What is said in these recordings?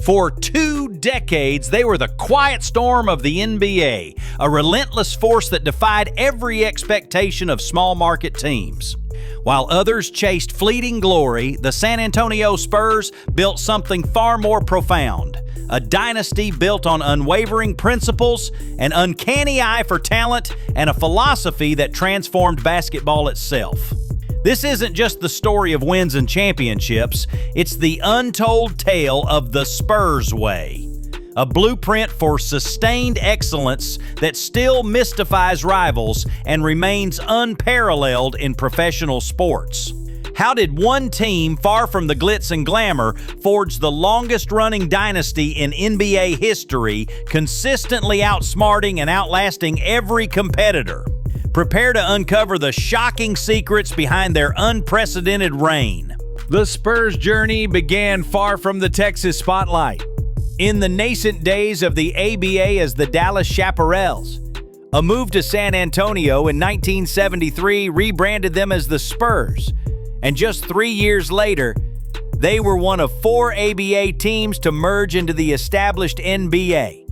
For 2 decades, they were the quiet storm of the NBA, a relentless force that defied every expectation of small market teams. While others chased fleeting glory, the San Antonio Spurs built something far more profound. A dynasty built on unwavering principles, an uncanny eye for talent, and a philosophy that transformed basketball itself. This isn't just the story of wins and championships, it's the untold tale of the Spurs Way. A blueprint for sustained excellence that still mystifies rivals and remains unparalleled in professional sports. How did one team far from the glitz and glamour forge the longest-running dynasty in NBA history, consistently outsmarting and outlasting every competitor? Prepare to uncover the shocking secrets behind their unprecedented reign. The Spurs' journey began far from the Texas spotlight. In the nascent days of the ABA as the Dallas Chaparrals, a move to San Antonio in 1973 rebranded them as the Spurs, and just 3 years later, they were one of 4 ABA teams to merge into the established NBA.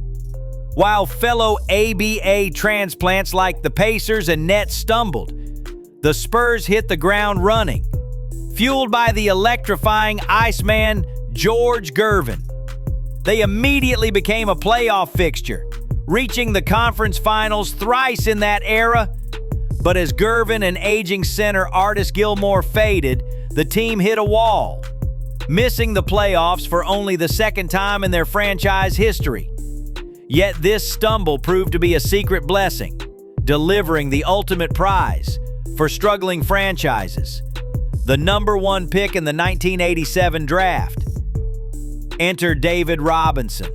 While fellow ABA transplants like the Pacers and Nets stumbled, the Spurs hit the ground running, fueled by the electrifying Iceman George Gervin. They immediately became a playoff fixture, reaching the conference finals thrice in that era. But as Gervin and aging center Artis Gilmore faded, the team hit a wall, missing the playoffs for only the second time in their franchise history. Yet this stumble proved to be a secret blessing, delivering the ultimate prize for struggling franchises, the #1 pick in the 1987 draft. Enter David Robinson,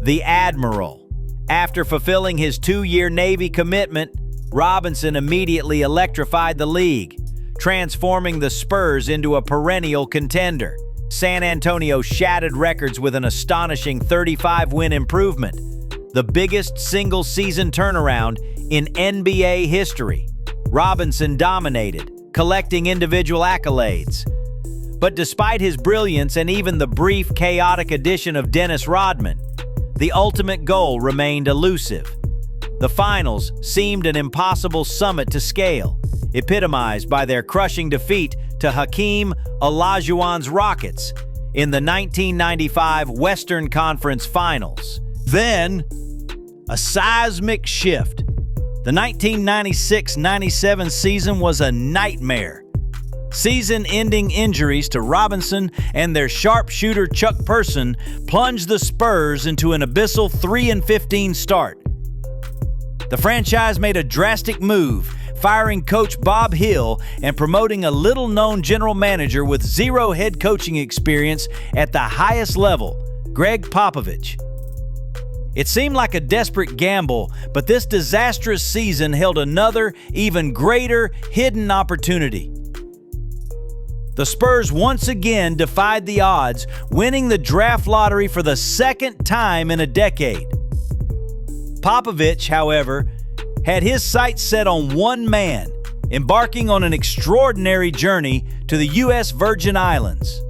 the Admiral. After fulfilling his 2-year Navy commitment, Robinson immediately electrified the league, transforming the Spurs into a perennial contender. San Antonio shattered records with an astonishing 35-win improvement, the biggest single-season turnaround in NBA history. Robinson dominated, collecting individual accolades. But despite his brilliance and even the brief, chaotic addition of Dennis Rodman, the ultimate goal remained elusive. The finals seemed an impossible summit to scale, epitomized by their crushing defeat to Hakeem Olajuwon's Rockets in the 1995 Western Conference Finals. Then, a seismic shift. The 1996-97 season was a nightmare. Season-ending injuries to Robinson and their sharpshooter Chuck Person plunged the Spurs into an abyssal 3-15 start. The franchise made a drastic move, firing coach Bob Hill and promoting a little-known general manager with 0 head coaching experience at the highest level, Greg Popovich. It seemed like a desperate gamble, but this disastrous season held another, even greater, hidden opportunity. The Spurs once again defied the odds, winning the draft lottery for the 2nd time in a decade. Popovich, however, had his sights set on one man, embarking on an extraordinary journey to the U.S. Virgin Islands.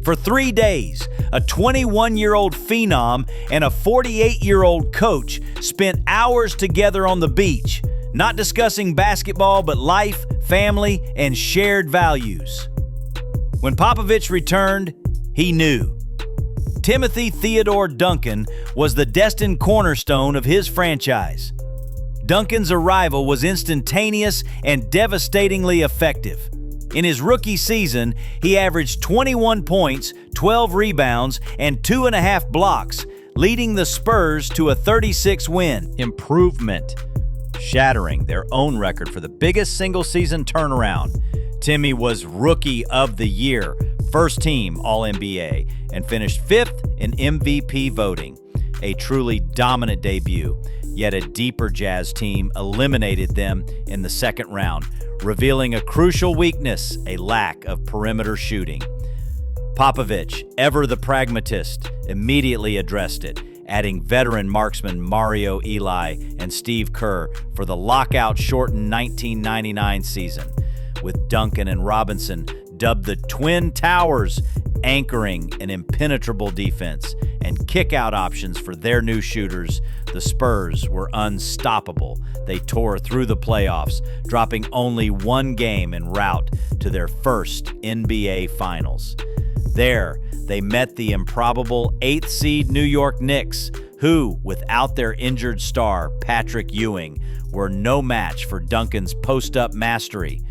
For 3 days, a 21-year-old phenom and a 48-year-old coach spent hours together on the beach, not discussing basketball but life, family, and shared values. When Popovich returned, he knew. Timothy Theodore Duncan was the destined cornerstone of his franchise. Duncan's arrival was instantaneous and devastatingly effective. In his rookie season, he averaged 21 points, 12 rebounds, and 2.5 blocks, leading the Spurs to a 36-win improvement, shattering their own record for the biggest single-season turnaround. Timmy was Rookie of the Year, first-team All-NBA, and finished 5th in MVP voting. A truly dominant debut, yet a deeper Jazz team eliminated them in the second round, revealing a crucial weakness, a lack of perimeter shooting. Popovich, ever the pragmatist, immediately addressed it, adding veteran marksmen Mario Eli and Steve Kerr for the lockout-shortened 1999 season, with Duncan and Robinson dubbed the Twin Towers anchoring an impenetrable defense and kick-out options for their new shooters, the Spurs were unstoppable. They tore through the playoffs, dropping only one game en route to their first NBA Finals. There, they met the improbable 8th seed New York Knicks, who, without their injured star, Patrick Ewing, were no match for Duncan's post-up mastery.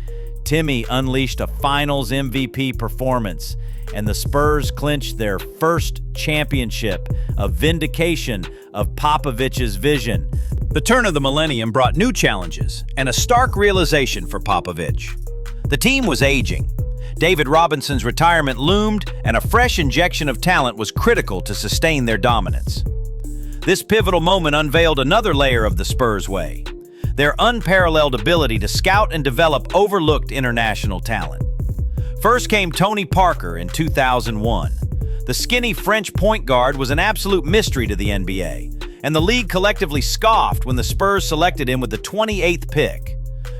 Timmy unleashed a Finals MVP performance, and the Spurs clinched their first championship, a vindication of Popovich's vision. The turn of the millennium brought new challenges and a stark realization for Popovich. The team was aging. David Robinson's retirement loomed, and a fresh injection of talent was critical to sustain their dominance. This pivotal moment unveiled another layer of the Spurs Way, their unparalleled ability to scout and develop overlooked international talent. First came Tony Parker in 2001. The skinny French point guard was an absolute mystery to the NBA, and the league collectively scoffed when the Spurs selected him with the 28th pick.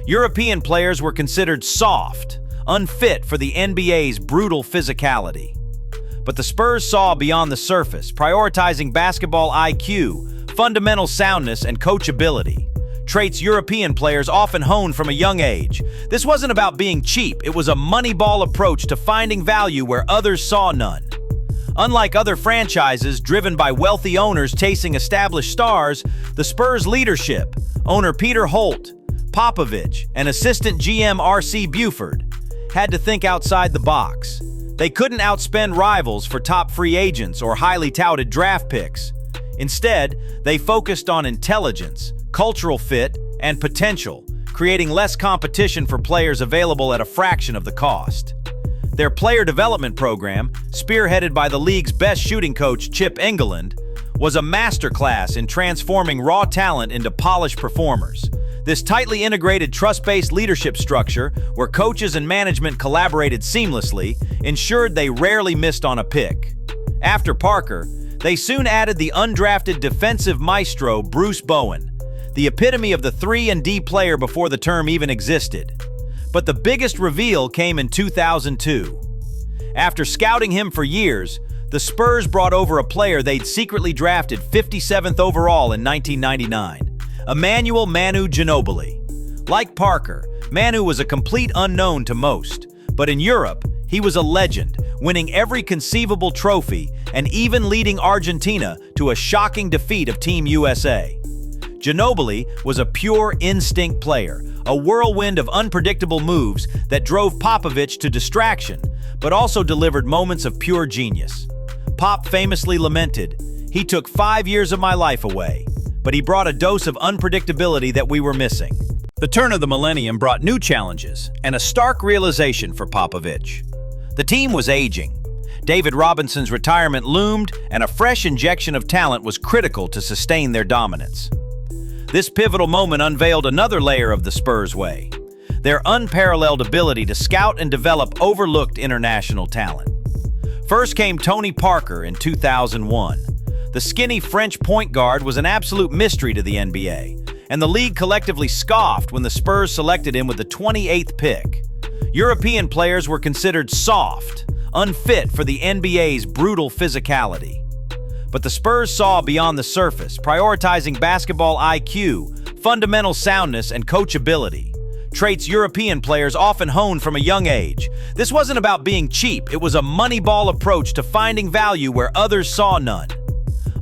European players were considered soft, unfit for the NBA's brutal physicality. But the Spurs saw beyond the surface, prioritizing basketball IQ, fundamental soundness, and coachability. Traits European players often hone from a young age. This wasn't about being cheap, it was a moneyball approach to finding value where others saw none. Unlike other franchises driven by wealthy owners chasing established stars, the Spurs' leadership, owner Peter Holt, Popovich, and assistant GM R.C. Buford, had to think outside the box. They couldn't outspend rivals for top free agents or highly touted draft picks. Instead, they focused on intelligence, cultural fit, and potential, creating less competition for players available at a fraction of the cost. Their player development program, spearheaded by the league's best shooting coach Chip Engelland, was a masterclass in transforming raw talent into polished performers. This tightly integrated trust-based leadership structure, where coaches and management collaborated seamlessly, ensured they rarely missed on a pick. After Parker, they soon added the undrafted defensive maestro Bruce Bowen, the epitome of the 3-and-D player before the term even existed. But the biggest reveal came in 2002. After scouting him for years, the Spurs brought over a player they'd secretly drafted 57th overall in 1999, Emmanuel Manu Ginobili. Like Parker, Manu was a complete unknown to most, but in Europe, he was a legend, winning every conceivable trophy and even leading Argentina to a shocking defeat of Team USA. Ginobili was a pure instinct player, a whirlwind of unpredictable moves that drove Popovich to distraction, but also delivered moments of pure genius. Pop famously lamented, "He took 5 years of my life away, but he brought a dose of unpredictability that we were missing." The turn of the millennium brought new challenges and a stark realization for Popovich. The team was aging. David Robinson's retirement loomed, and a fresh injection of talent was critical to sustain their dominance. This pivotal moment unveiled another layer of the Spurs Way, their unparalleled ability to scout and develop overlooked international talent. First came Tony Parker in 2001. The skinny French point guard was an absolute mystery to the NBA, and the league collectively scoffed when the Spurs selected him with the 28th pick. European players were considered soft, unfit for the NBA's brutal physicality. But the Spurs saw beyond the surface, prioritizing basketball IQ, fundamental soundness, and coachability. Traits European players often hone from a young age. This wasn't about being cheap, it was a moneyball approach to finding value where others saw none.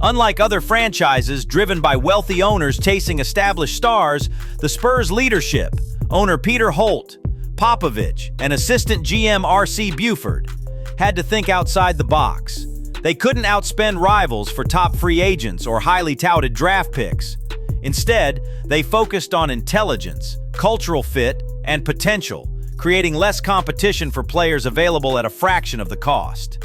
Unlike other franchises driven by wealthy owners chasing established stars, the Spurs' leadership, owner Peter Holt, Popovich, and assistant GM R.C. Buford, had to think outside the box. They couldn't outspend rivals for top free agents or highly touted draft picks. Instead, they focused on intelligence, cultural fit, and potential, creating less competition for players available at a fraction of the cost.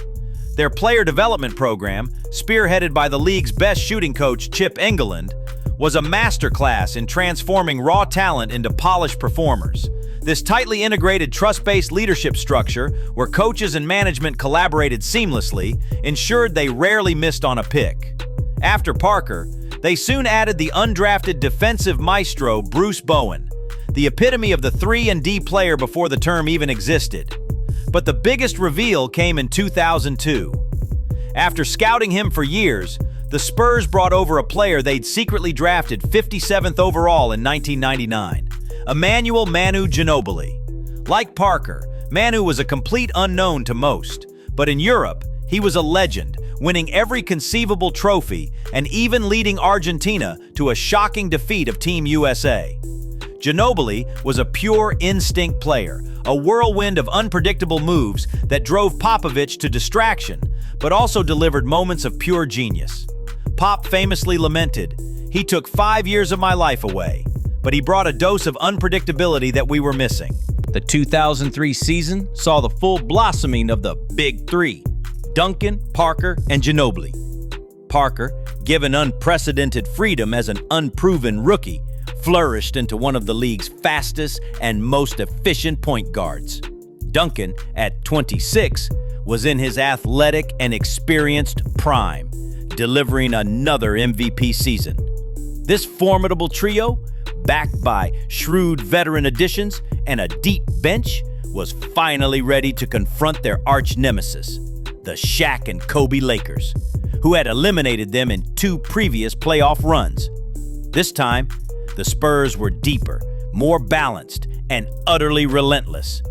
Their player development program, spearheaded by the league's best shooting coach Chip Engelland, was a masterclass in transforming raw talent into polished performers. This tightly integrated trust-based leadership structure, where coaches and management collaborated seamlessly, ensured they rarely missed on a pick. After Parker, they soon added the undrafted defensive maestro Bruce Bowen, the epitome of the 3-and-D player before the term even existed. But the biggest reveal came in 2002. After scouting him for years, the Spurs brought over a player they'd secretly drafted 57th overall in 1999, Emmanuel Manu Ginobili. Like Parker, Manu was a complete unknown to most, but in Europe, he was a legend, winning every conceivable trophy and even leading Argentina to a shocking defeat of Team USA. Ginobili was a pure instinct player, a whirlwind of unpredictable moves that drove Popovich to distraction, but also delivered moments of pure genius. Pop famously lamented, "He took 5 years of my life away, but he brought a dose of unpredictability that we were missing." The 2003 season saw the full blossoming of the Big Three: Duncan, Parker, and Ginobili. Parker, given unprecedented freedom as an unproven rookie, flourished into one of the league's fastest and most efficient point guards. Duncan, at 26, was in his athletic and experienced prime, delivering another MVP season. This formidable trio, backed by shrewd veteran additions and a deep bench, was finally ready to confront their arch nemesis, the Shaq and Kobe Lakers, who had eliminated them in 2 previous playoff runs. This time, the Spurs were deeper, more balanced, and utterly relentless,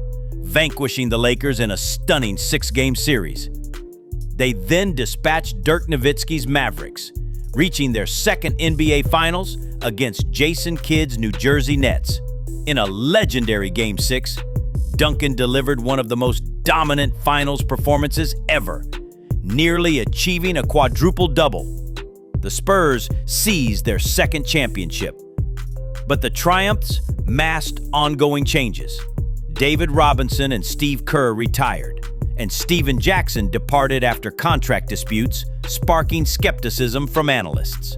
vanquishing the Lakers in a stunning 6-game series. They then dispatched Dirk Nowitzki's Mavericks, reaching their second NBA Finals against Jason Kidd's New Jersey Nets. In a legendary Game 6, Duncan delivered one of the most dominant finals performances ever, nearly achieving a quadruple-double. The Spurs seized their second championship. But the triumphs masked ongoing changes. David Robinson and Steve Kerr retired, and Steven Jackson departed after contract disputes, sparking skepticism from analysts.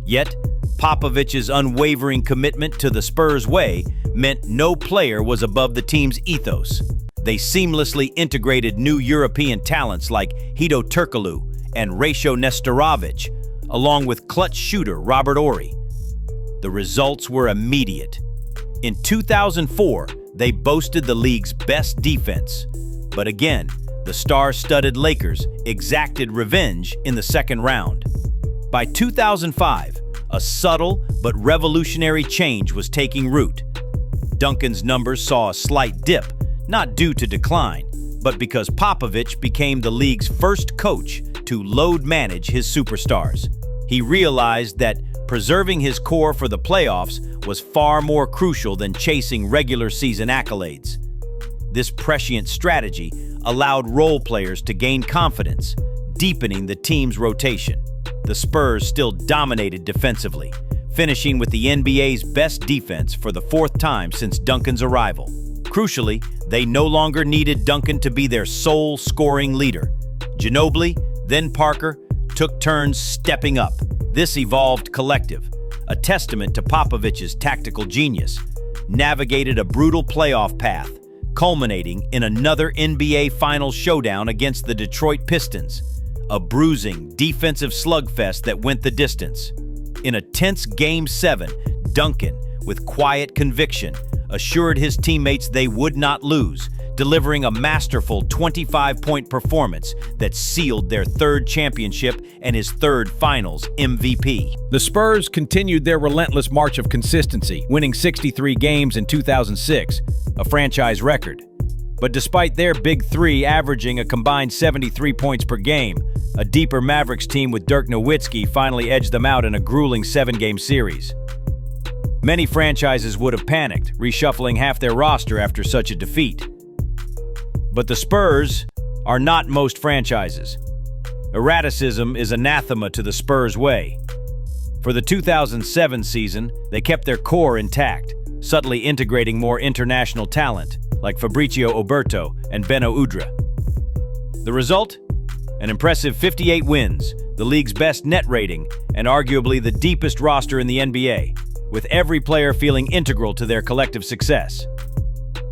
Yet, Popovich's unwavering commitment to the Spurs Way meant no player was above the team's ethos. They seamlessly integrated new European talents like Hedo Turkoglu and Ratio Nestorovic, along with clutch shooter Robert Horry. The results were immediate. In 2004, they boasted the league's best defense. But again, the star-studded Lakers exacted revenge in the second round. By 2005, a subtle but revolutionary change was taking root. Duncan's numbers saw a slight dip, not due to decline, but because Popovich became the league's first coach to load manage his superstars. He realized that preserving his core for the playoffs was far more crucial than chasing regular season accolades. This prescient strategy allowed role players to gain confidence, deepening the team's rotation. The Spurs still dominated defensively, finishing with the NBA's best defense for the 4th time since Duncan's arrival. Crucially, they no longer needed Duncan to be their sole scoring leader. Ginobili, then Parker, took turns stepping up. This evolved collective, a testament to Popovich's tactical genius, navigated a brutal playoff path, culminating in another NBA Finals showdown against the Detroit Pistons, a bruising defensive slugfest that went the distance. In a tense Game 7, Duncan, with quiet conviction, assured his teammates they would not lose, delivering a masterful 25-point performance that sealed their 3rd championship and his 3rd Finals MVP. The Spurs continued their relentless march of consistency, winning 63 games in 2006, a franchise record. But despite their Big Three averaging a combined 73 points per game, a deeper Mavericks team with Dirk Nowitzki finally edged them out in a grueling 7-game series. Many franchises would have panicked, reshuffling half their roster after such a defeat. But the Spurs are not most franchises. Erraticism is anathema to the Spurs Way. For the 2007 season, they kept their core intact, subtly integrating more international talent, like Fabrizio Oberto and Beno Udrih. The result? An impressive 58 wins, the league's best net rating, and arguably the deepest roster in the NBA, with every player feeling integral to their collective success.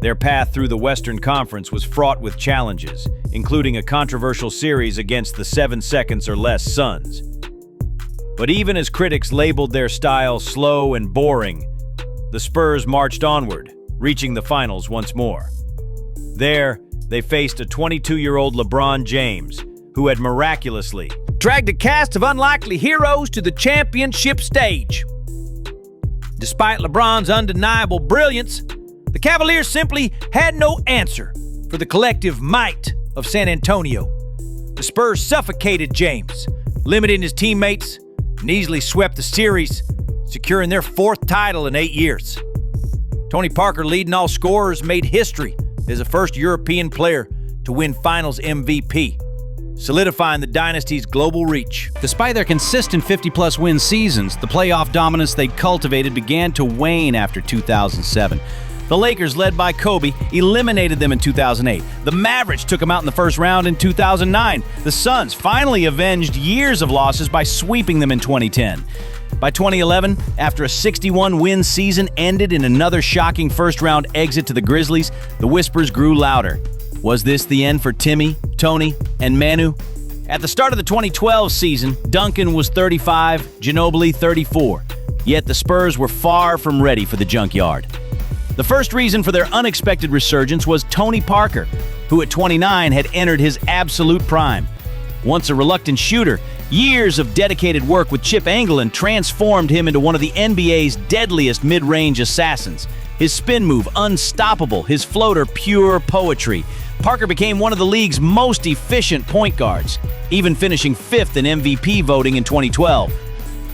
Their path through the Western Conference was fraught with challenges, including a controversial series against the 7 seconds or less Suns. But even as critics labeled their style slow and boring, the Spurs marched onward, reaching the finals once more. There, they faced a 22-year-old LeBron James, who had miraculously dragged a cast of unlikely heroes to the championship stage. Despite LeBron's undeniable brilliance, the Cavaliers simply had no answer for the collective might of San Antonio. The Spurs suffocated James, limiting his teammates, and easily swept the series, securing their 4th title in 8 years. Tony Parker, leading all scorers, made history as the first European player to win Finals MVP, solidifying the Dynasty's global reach. Despite their consistent 50-plus win seasons, the playoff dominance they'd cultivated began to wane after 2007. The Lakers, led by Kobe, eliminated them in 2008. The Mavericks took them out in the first round in 2009. The Suns finally avenged years of losses by sweeping them in 2010. By 2011, after a 61-win season ended in another shocking first-round exit to the Grizzlies, the whispers grew louder. Was this the end for Timmy, Tony, and Manu? At the start of the 2012 season, Duncan was 35, Ginobili 34. Yet the Spurs were far from ready for the junkyard. The first reason for their unexpected resurgence was Tony Parker, who at 29 had entered his absolute prime. Once a reluctant shooter, years of dedicated work with Chip Engelland transformed him into one of the NBA's deadliest mid-range assassins. His spin move unstoppable, his floater pure poetry. Parker became one of the league's most efficient point guards, even finishing 5th in MVP voting in 2012.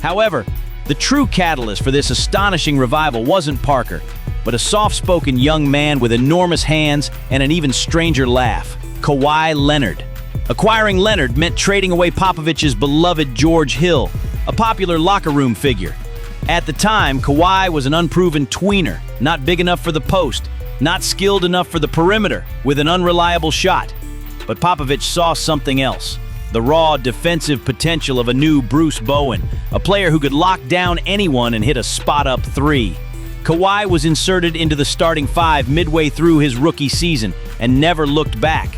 However, the true catalyst for this astonishing revival wasn't Parker, but a soft-spoken young man with enormous hands and an even stranger laugh, Kawhi Leonard. Acquiring Leonard meant trading away Popovich's beloved George Hill, a popular locker room figure. At the time, Kawhi was an unproven tweener, not big enough for the post, not skilled enough for the perimeter, with an unreliable shot. But Popovich saw something else, the raw defensive potential of a new Bruce Bowen, a player who could lock down anyone and hit a spot-up 3. Kawhi was inserted into the starting 5 midway through his rookie season and never looked back.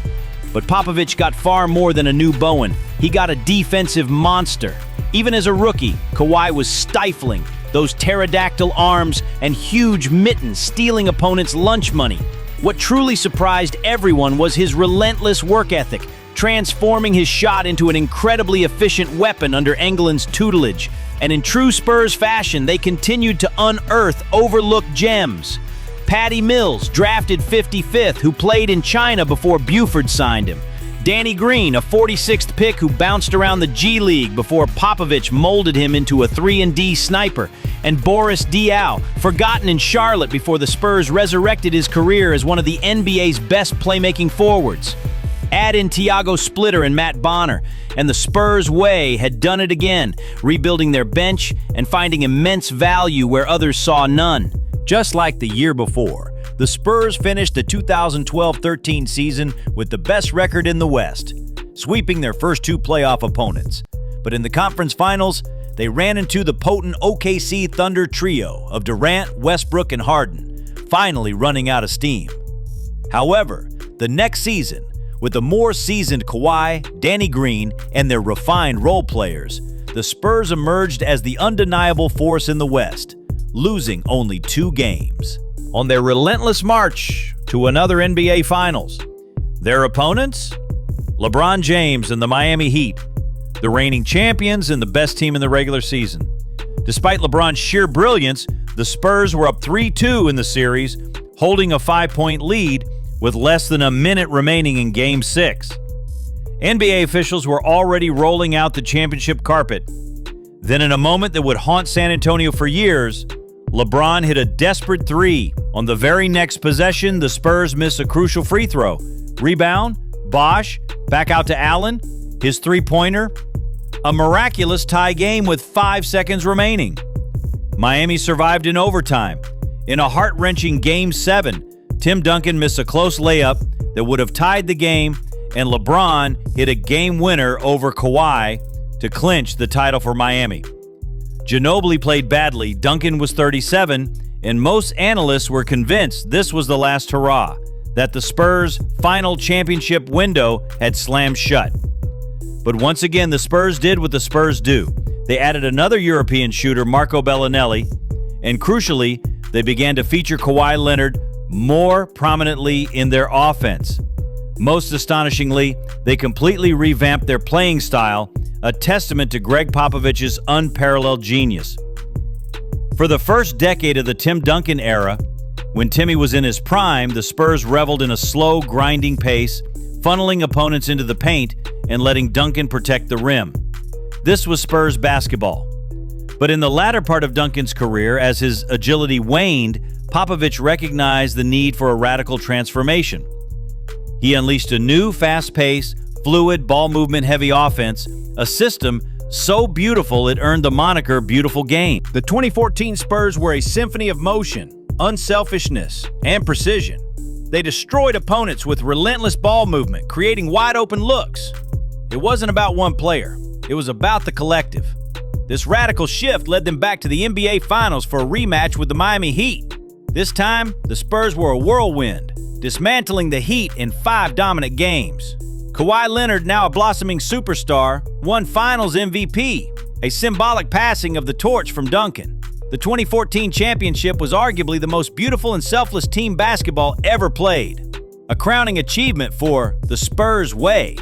But Popovich got far more than a new Bowen. He got a defensive monster. Even as a rookie, Kawhi was stifling, those pterodactyl arms and huge mittens stealing opponents' lunch money. What truly surprised everyone was his relentless work ethic, transforming his shot into an incredibly efficient weapon under Engelland's tutelage. And in true Spurs fashion, they continued to unearth overlooked gems. Patty Mills, drafted 55th, who played in China before Buford signed him. Danny Green, a 46th pick who bounced around the G League before Popovich molded him into a 3-and-D sniper. And Boris Diaw, forgotten in Charlotte before the Spurs resurrected his career as one of the NBA's best playmaking forwards. Add in Tiago Splitter and Matt Bonner, and the Spurs Way had done it again, rebuilding their bench and finding immense value where others saw none. Just like the year before, the Spurs finished the 2012-13 season with the best record in the West, sweeping their first 2 playoff opponents. But in the conference finals, they ran into the potent OKC Thunder trio of Durant, Westbrook, and Harden, finally running out of steam. However, the next season, with the more seasoned Kawhi, Danny Green, and their refined role players, the Spurs emerged as the undeniable force in the West, losing only 2 games. On their relentless march to another NBA Finals, their opponents? LeBron James and the Miami Heat, the reigning champions and the best team in the regular season. Despite LeBron's sheer brilliance, the Spurs were up 3-2 in the series, holding a 5-point lead with less than a minute remaining in Game 6. NBA officials were already rolling out the championship carpet. Then in a moment that would haunt San Antonio for years, LeBron hit a desperate 3. On the very next possession, the Spurs miss a crucial free throw. Rebound, Bosh, back out to Allen, his three-pointer. A miraculous tie game with 5 seconds remaining. Miami survived in overtime. In a heart-wrenching Game 7, Tim Duncan missed a close layup that would have tied the game, and LeBron hit a game winner over Kawhi to clinch the title for Miami. Ginobili played badly, Duncan was 37, and most analysts were convinced this was the last hurrah, that the Spurs' final championship window had slammed shut. But once again, the Spurs did what the Spurs do. They added another European shooter, Marco Bellinelli, and crucially, they began to feature Kawhi Leonard more prominently in their offense. Most astonishingly, they completely revamped their playing style, a testament to Greg Popovich's unparalleled genius. For the first decade of the Tim Duncan era, when Timmy was in his prime, the Spurs reveled in a slow, grinding pace, funneling opponents into the paint and letting Duncan protect the rim. This was Spurs basketball. But in the latter part of Duncan's career, as his agility waned, Popovich recognized the need for a radical transformation. He unleashed a new, fast-paced, fluid, ball movement-heavy offense, a system so beautiful it earned the moniker Beautiful Game. The 2014 Spurs were a symphony of motion, unselfishness, and precision. They destroyed opponents with relentless ball movement, creating wide-open looks. It wasn't about one player. It was about the collective. This radical shift led them back to the NBA Finals for a rematch with the Miami Heat. This time, the Spurs were a whirlwind, dismantling the Heat in 5 dominant games. Kawhi Leonard, now a blossoming superstar, won Finals MVP, a symbolic passing of the torch from Duncan. The 2014 championship was arguably the most beautiful and selfless team basketball ever played, a crowning achievement for the Spurs Way.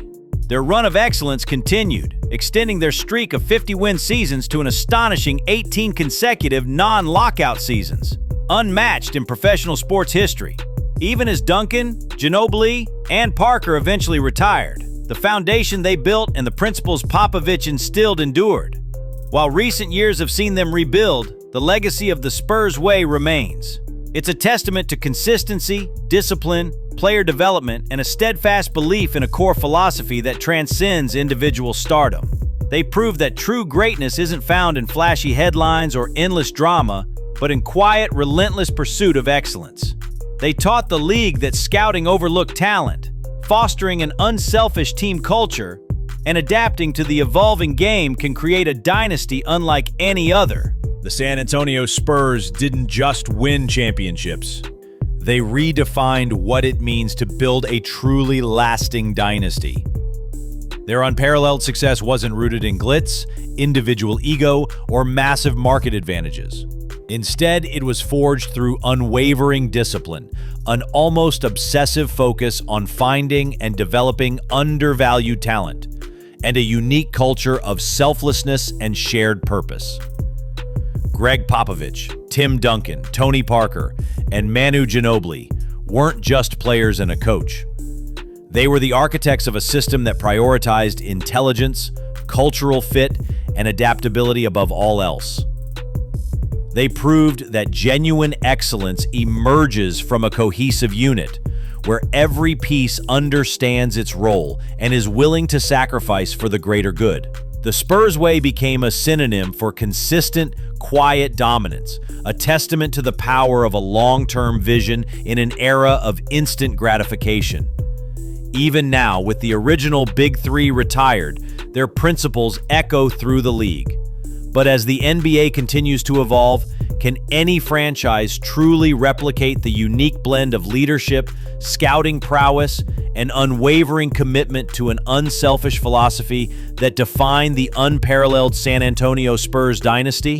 Their run of excellence continued, extending their streak of 50-win seasons to an astonishing 18 consecutive non-lockout seasons, unmatched in professional sports history. Even as Duncan, Ginobili, and Parker eventually retired, the foundation they built and the principles Popovich instilled endured. While recent years have seen them rebuild, the legacy of the Spurs Way remains. It's a testament to consistency, discipline, player development, and a steadfast belief in a core philosophy that transcends individual stardom. They prove that true greatness isn't found in flashy headlines or endless drama, but in quiet, relentless pursuit of excellence. They taught the league that scouting overlooked talent, fostering an unselfish team culture, and adapting to the evolving game can create a dynasty unlike any other. The San Antonio Spurs didn't just win championships. They redefined what it means to build a truly lasting dynasty. Their unparalleled success wasn't rooted in glitz, individual ego, or massive market advantages. Instead, it was forged through unwavering discipline, an almost obsessive focus on finding and developing undervalued talent, and a unique culture of selflessness and shared purpose. Greg Popovich, Tim Duncan, Tony Parker, and Manu Ginobili weren't just players and a coach. They were the architects of a system that prioritized intelligence, cultural fit, and adaptability above all else. They proved that genuine excellence emerges from a cohesive unit, where every piece understands its role and is willing to sacrifice for the greater good. The Spurs Way became a synonym for consistent, quiet dominance, a testament to the power of a long-term vision in an era of instant gratification. Even now, with the original Big Three retired, their principles echo through the league. But as the NBA continues to evolve, can any franchise truly replicate the unique blend of leadership, scouting prowess, and unwavering commitment to an unselfish philosophy that defined the unparalleled San Antonio Spurs dynasty?